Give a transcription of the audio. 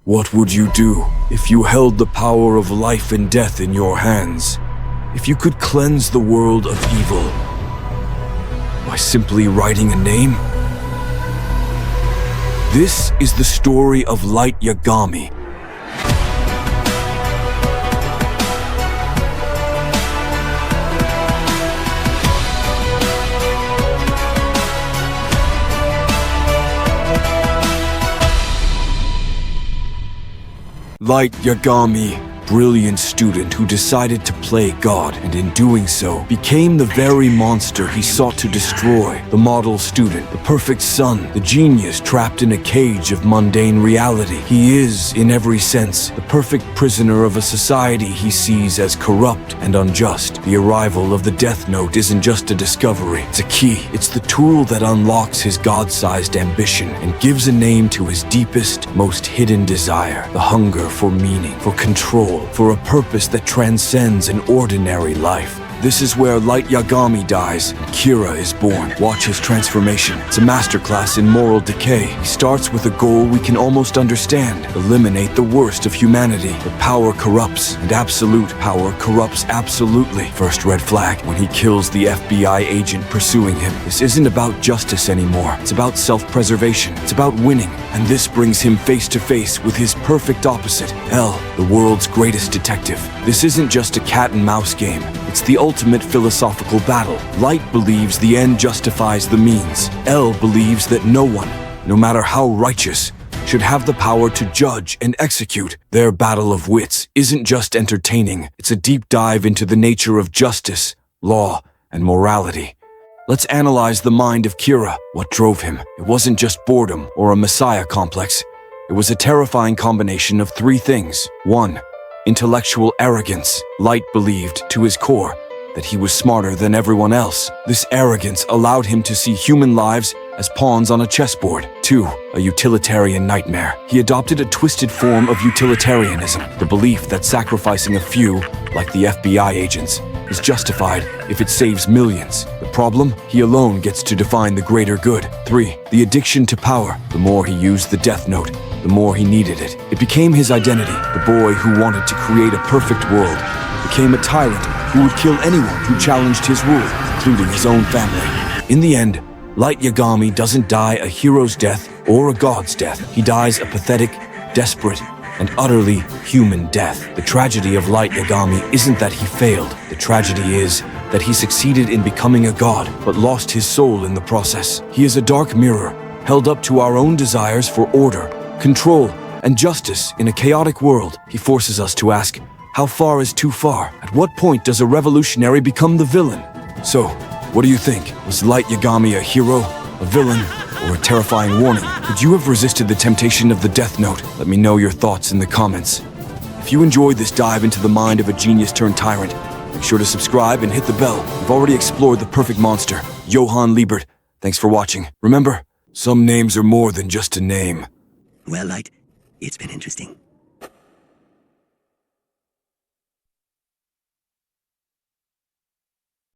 What would you do if you held the power of life and death in your hands? If you could cleanse the world of evil by simply writing a name? This is the story of Light Yagami. Light Yagami, brilliant student who decided to play God, and in doing so, became the very monster he sought to destroy. The model student, the perfect son, the genius trapped in a cage of mundane reality. He is, in every sense, the perfect prisoner of a society he sees as corrupt and unjust. The arrival of the Death Note isn't just a discovery, it's a key. It's the tool that unlocks his God-sized ambition and gives a name to his deepest, most hidden desire, the hunger for meaning, for control, for a purpose that transcends an ordinary life. This is where Light Yagami dies and Kira is born. Watch his transformation. It's a masterclass in moral decay. He starts with a goal we can almost understand: eliminate the worst of humanity. But power corrupts, and absolute power corrupts absolutely. First red flag, when he kills the FBI agent pursuing him. This isn't about justice anymore. It's about self-preservation. It's about winning. And this brings him face to face with his perfect opposite, L, the world's greatest detective. This isn't just a cat and mouse game. It's the ultimate philosophical battle. Light believes the end justifies the means. L believes that no one, no matter how righteous, should have the power to judge and execute. Their battle of wits isn't just entertaining. It's a deep dive into the nature of justice, law, and morality. Let's analyze the mind of Kira. What drove him? It wasn't just boredom or a messiah complex. It was a terrifying combination of three things. 1. Intellectual arrogance. Light believed, to his core, that he was smarter than everyone else. This arrogance allowed him to see human lives as pawns on a chessboard. 2. A utilitarian nightmare. He adopted a twisted form of utilitarianism, the belief that sacrificing a few, like the FBI agents, is justified if it saves millions. The problem? He alone gets to define the greater good. 3. The addiction to power. The more he used the Death Note, the more he needed it. It became his identity. The boy who wanted to create a perfect world became a tyrant who would kill anyone who challenged his rule, including his own family. In the end, Light Yagami doesn't die a hero's death or a god's death. He dies a pathetic, desperate, and utterly human death. The tragedy of Light Yagami isn't that he failed. The tragedy is that he succeeded in becoming a god, but lost his soul in the process. He is a dark mirror, held up to our own desires for order, control, and justice in a chaotic world. He forces us to ask, how far is too far? At what point does a revolutionary become the villain? So, what do you think? Was Light Yagami a hero, a villain, or a terrifying warning? Could you have resisted the temptation of the Death Note? Let me know your thoughts in the comments. If you enjoyed this dive into the mind of a genius turned tyrant, make sure to subscribe and hit the bell. We've already explored the perfect monster, Johann Liebert. Thanks for watching. Remember, some names are more than just a name. Well, Light, it's been interesting.